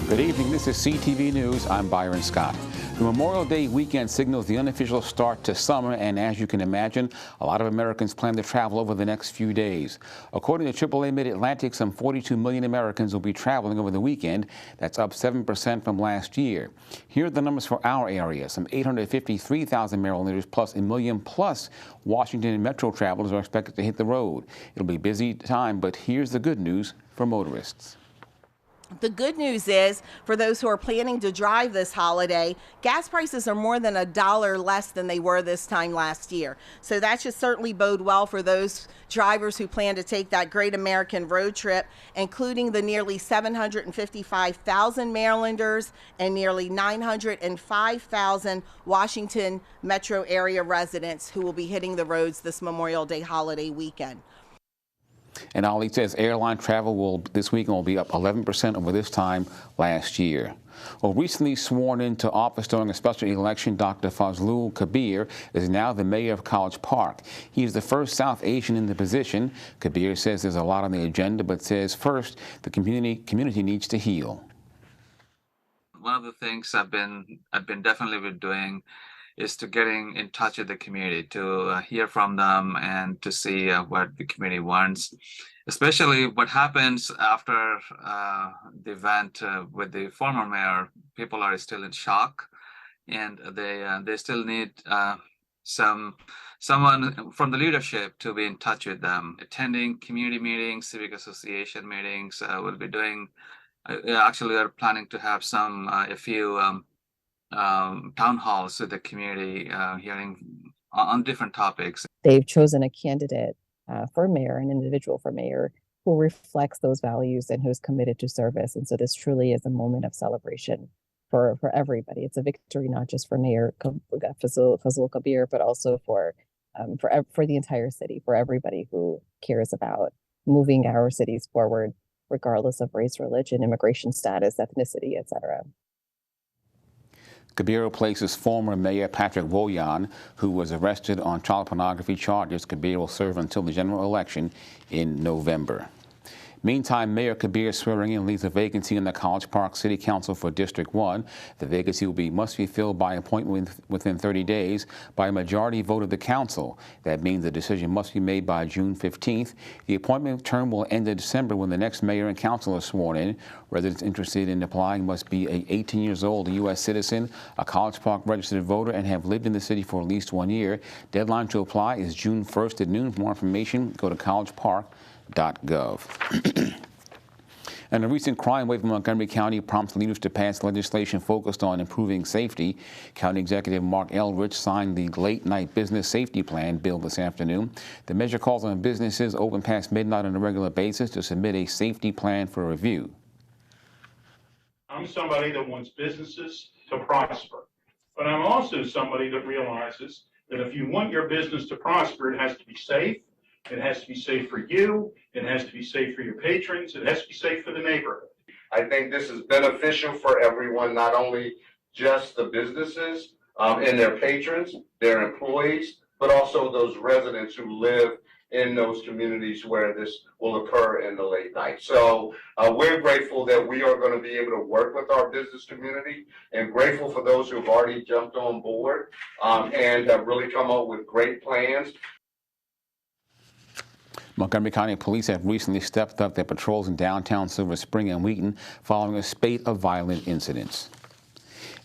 Good evening. This is CTV News. I'm Byron Scott. The Memorial Day weekend signals the unofficial start to summer, and as you can imagine, a lot of Americans plan to travel over the next few days. According to AAA MidAtlantic, some 42 million Americans will be traveling over the weekend. That's up 7% from last year. Here are the numbers for our area. Some 853,000 Marylanders plus a million plus Washington and Metro travelers are expected to hit the road. It'll be a busy time, but here's the good news for motorists. The good news is, for those who are planning to drive this holiday, gas prices are more than $1 less than they were this time last year. So that should certainly bode well for those drivers who plan to take that great American road trip, including the nearly 755,000 Marylanders and nearly 905,000 Washington metro area residents who will be hitting the roads this Memorial Day holiday weekend. And Ali says airline travel this weekend will be up 11% over this time last year. Well, recently sworn into office during a special election, Dr. Fazlul Kabir is now the mayor of College Park. He is the first South Asian in the position. Kabir says there's a lot on the agenda, but says first the community needs to heal. One of the things I've been definitely doing is to getting in touch with the community, to hear from them and to see what the community wants, especially what happens after the event with the former mayor. People are still in shock, and they still need someone from the leadership to be in touch with them. Attending community meetings, civic association meetings. We'll be doing. Actually, we are planning to have a few town halls with the community, hearing on different topics. They've chosen a candidate for mayor, an individual for mayor, who reflects those values and who's committed to service. And so this truly is a moment of celebration for everybody. It's a victory not just for Mayor Fazlul Kabir, but also for the entire city, for everybody who cares about moving our cities forward, regardless of race, religion, immigration status, ethnicity, etc. Kabir replaces former Mayor Patrick Voyan, who was arrested on child pornography charges. Kabir will serve until the general election in November. Meantime, Mayor Kabir swearing in leaves a vacancy in the College Park City Council for District 1. The vacancy must be filled by appointment within 30 days by a majority vote of the council. That means the decision must be made by June 15th. The appointment term will end in December when the next mayor and council are sworn in. Residents interested in applying must be 18 years old, a U.S. citizen, a College Park registered voter, and have lived in the city for at least 1 year. Deadline to apply is June 1st at noon. For more information, go to collegepark.gov. And a recent crime wave in Montgomery County prompts leaders to pass legislation focused on improving safety. County Executive Mark Eldridge signed the Late Night Business Safety Plan bill this afternoon. The measure calls on businesses open past midnight on a regular basis to submit a safety plan for review. I'm somebody that wants businesses to prosper, but I'm also somebody that realizes that if you want your business to prosper, it has to be safe. It has to be safe for you. It has to be safe for your patrons. It has to be safe for the neighborhood. I think this is beneficial for everyone, not only just the businesses and their patrons, their employees, but also those residents who live in those communities where this will occur in the late night. So we're grateful that we are going to be able to work with our business community, and grateful for those who have already jumped on board and have really come up with great plans. Montgomery County Police have recently stepped up their patrols in downtown Silver Spring and Wheaton following a spate of violent incidents.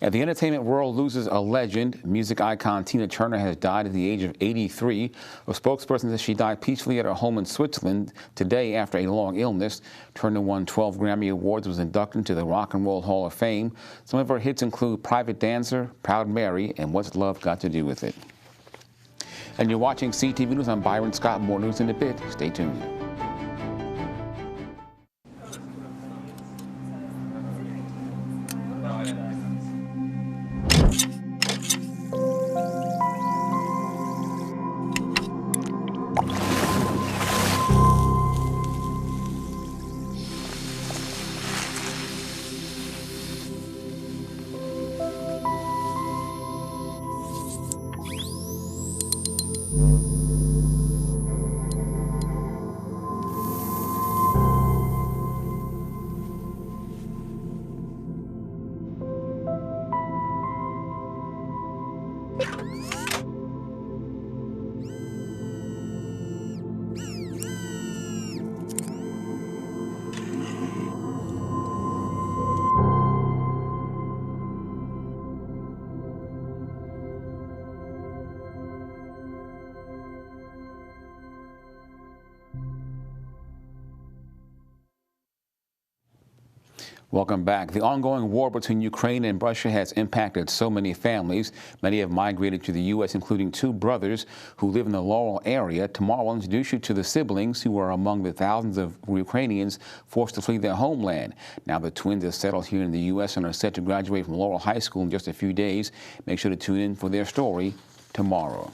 And the entertainment world loses a legend. Music icon Tina Turner has died at the age of 83. A spokesperson says she died peacefully at her home in Switzerland today after a long illness. Turner won 12 Grammy Awards, was inducted into the Rock and Roll Hall of Fame. Some of her hits include Private Dancer, Proud Mary, and What's Love Got to Do with It. And you're watching CTV News. I'm Byron Scott. More news in a bit. Stay tuned. Welcome back. The ongoing war between Ukraine and Russia has impacted so many families. Many have migrated to the U.S., including two brothers who live in the Laurel area. Tomorrow, I'll introduce you to the siblings who are among the thousands of Ukrainians forced to flee their homeland. Now the twins have settled here in the U.S. and are set to graduate from Laurel High School in just a few days. Make sure to tune in for their story tomorrow.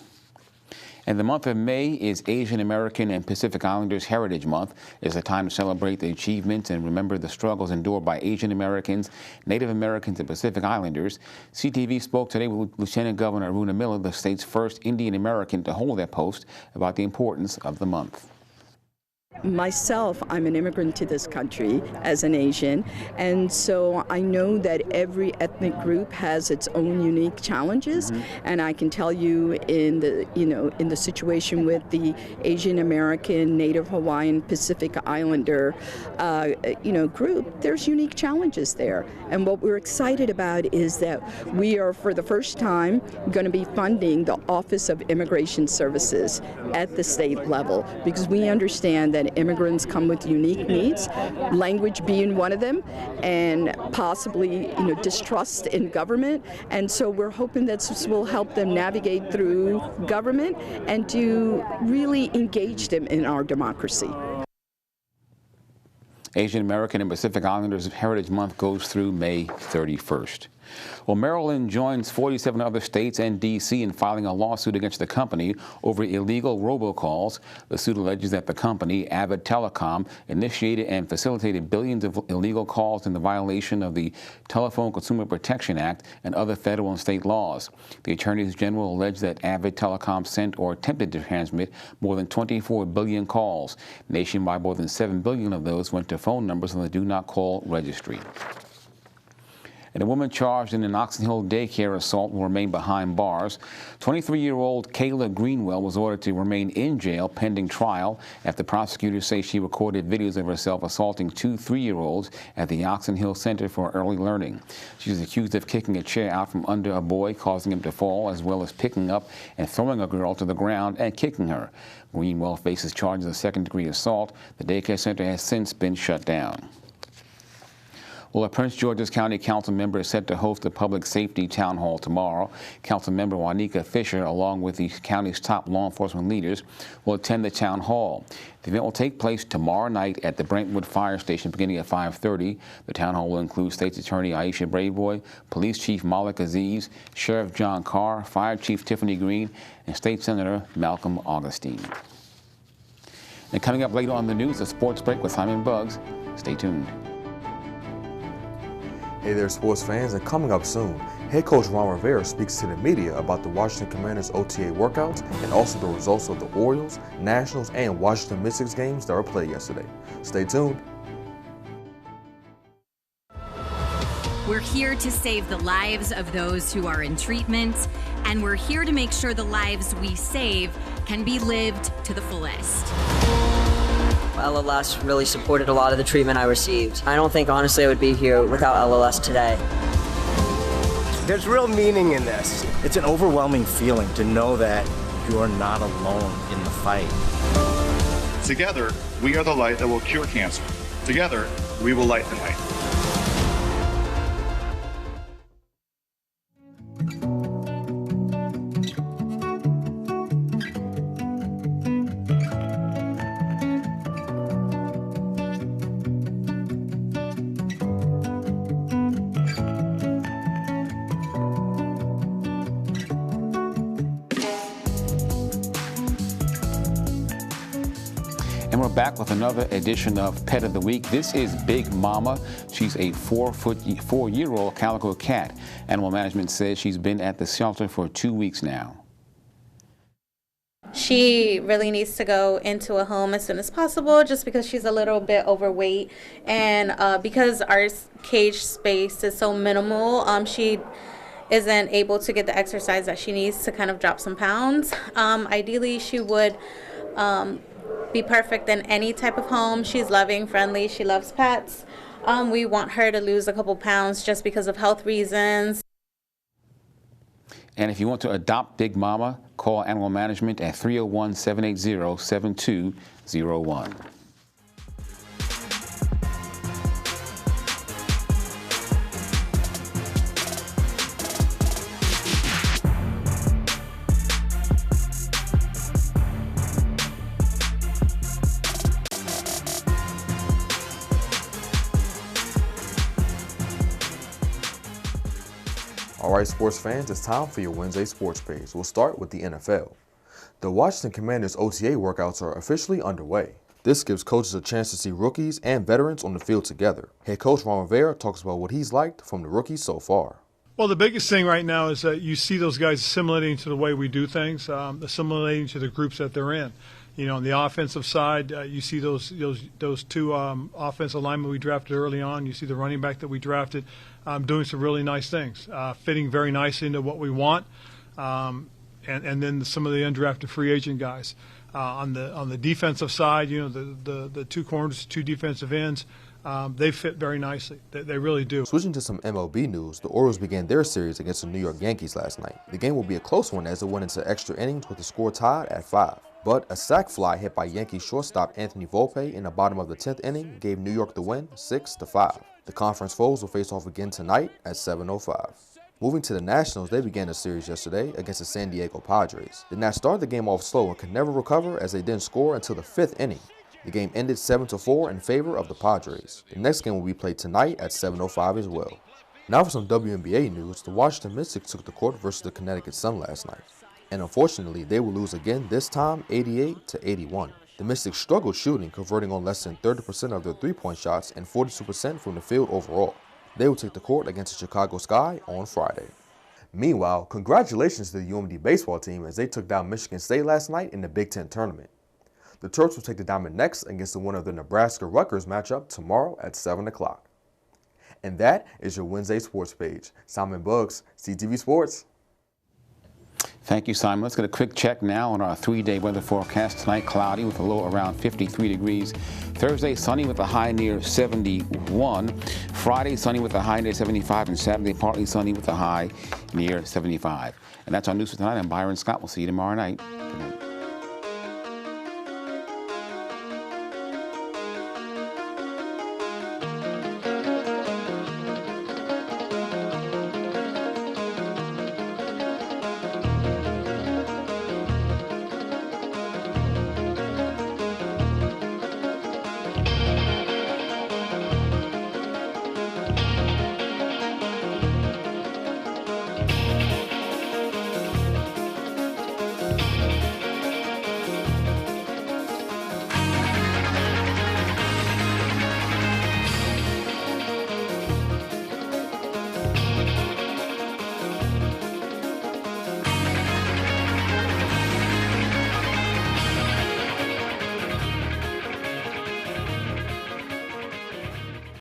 And the month of May is Asian American and Pacific Islanders Heritage Month. It's a time to celebrate the achievements and remember the struggles endured by Asian Americans, Native Americans, and Pacific Islanders. CTV spoke today with Lieutenant Governor Aruna Miller, the state's first Indian American to hold that post, about the importance of the month. Myself, I'm an immigrant to this country as an Asian, and so I know that every ethnic group has its own unique challenges. And I can tell you, in the situation with the Asian American, Native Hawaiian, Pacific Islander, group, there's unique challenges there. And what we're excited about is that we are, for the first time, going to be funding the Office of Immigration Services at the state level, because we understand that immigrants come with unique needs, language being one of them, and possibly distrust in government. And so we're hoping that this will help them navigate through government and to really engage them in our democracy. Asian American and Pacific Islanders Heritage Month goes through May 31st. Well, Maryland joins 47 other states and D.C. in filing a lawsuit against the company over illegal robocalls. The suit alleges that the company, Avid Telecom, initiated and facilitated billions of illegal calls in the violation of the Telephone Consumer Protection Act and other federal and state laws. The attorneys general allege that Avid Telecom sent or attempted to transmit more than 24 billion calls. Nationwide, more than 7 billion of those went to phone numbers on the Do Not Call registry. And a woman charged in an Oxen daycare assault will remain behind bars. 23-year-old Kayla Greenwell was ordered to remain in jail pending trial after prosecutors say she recorded videos of herself assaulting two 3-year-olds at the Oxen Center for Early Learning. She was accused of kicking a chair out from under a boy, causing him to fall, as well as picking up and throwing a girl to the ground and kicking her. Greenwell faces charges of second-degree assault. The daycare center has since been shut down. Well, a Prince George's County Council member is set to host a public safety town hall tomorrow. Council member Juanica Fisher, along with the county's top law enforcement leaders, will attend the town hall. The event will take place tomorrow night at the Brentwood Fire Station beginning at 5:30. The town hall will include State's Attorney Aisha Brayboy, Police Chief Malik Aziz, Sheriff John Carr, Fire Chief Tiffany Green, and State Senator Malcolm Augustine. And coming up later on the news, a sports break with Simon Buggs. Stay tuned. Hey there, sports fans, and coming up soon, head coach Ron Rivera speaks to the media about the Washington Commanders OTA workouts and also the results of the Orioles, Nationals, and Washington Mystics games that were played yesterday. Stay tuned. We're here to save the lives of those who are in treatment, and we're here to make sure the lives we save can be lived to the fullest. LLS really supported a lot of the treatment I received. I don't think, honestly, I would be here without LLS today. There's real meaning in this. It's an overwhelming feeling to know that you're not alone in the fight. Together, we are the light that will cure cancer. Together, we will light the night. And we're back with another edition of Pet of the Week. This is Big Mama. She's a 4-year-old calico cat. Animal management says she's been at the shelter for 2 weeks now. She really needs to go into a home as soon as possible just because she's a little bit overweight, and because our cage space is so minimal, she isn't able to get the exercise that she needs to kind of drop some pounds. Ideally, she would be perfect in any type of home. She's loving, friendly, she loves pets. We want her to lose a couple pounds just because of health reasons. And if you want to adopt Big Mama, call Animal Management at 301-780-7201. All right, sports fans, it's time for your Wednesday sports page. We'll start with the NFL. The Washington Commanders OTA workouts are officially underway. This gives coaches a chance to see rookies and veterans on the field together. Head coach Ron Rivera talks about what he's liked from the rookies so far. Well, the biggest thing right now is that you see those guys assimilating to the way we do things, assimilating to the groups that they're in. You know, on the offensive side, you see those two offensive linemen we drafted early on. You see the running back that we drafted doing some really nice things, fitting very nicely into what we want, and then some of the undrafted free agent guys. On the defensive side, you know, the two corners, two defensive ends, they fit very nicely. They really do. Switching to some MLB news, the Orioles began their series against the New York Yankees last night. The game will be a close one as it went into extra innings with the score tied at 5. But a sac fly hit by Yankees shortstop Anthony Volpe in the bottom of the 10th inning gave New York the win 6-5. The conference foes will face off again tonight at 7:05. Moving to the Nationals, they began the series yesterday against the San Diego Padres. The Nats started the game off slow and could never recover as they didn't score until the 5th inning. The game ended 7-4 in favor of the Padres. The next game will be played tonight at 7:05 as well. Now for some WNBA news, the Washington Mystics took the court versus the Connecticut Sun last night. And unfortunately, they will lose again, this time 88-81. The Mystics struggled shooting, converting on less than 30% of their three-point shots and 42% from the field overall. They will take the court against the Chicago Sky on Friday. Meanwhile, congratulations to the UMD baseball team as they took down Michigan State last night in the Big Ten tournament. The Terps will take the diamond next against the winner of the Nebraska-Rutgers matchup tomorrow at 7 o'clock. And that is your Wednesday sports page. Simon Buggs, CTV Sports. Thank you, Simon. Let's get a quick check now on our 3-day weather forecast. Tonight, cloudy with a low around 53 degrees. Thursday, sunny with a high near 71. Friday, sunny with a high near 75. And Saturday, partly sunny with a high near 75. And that's our news for tonight. I'm Byron Scott. We'll see you tomorrow night. Good night.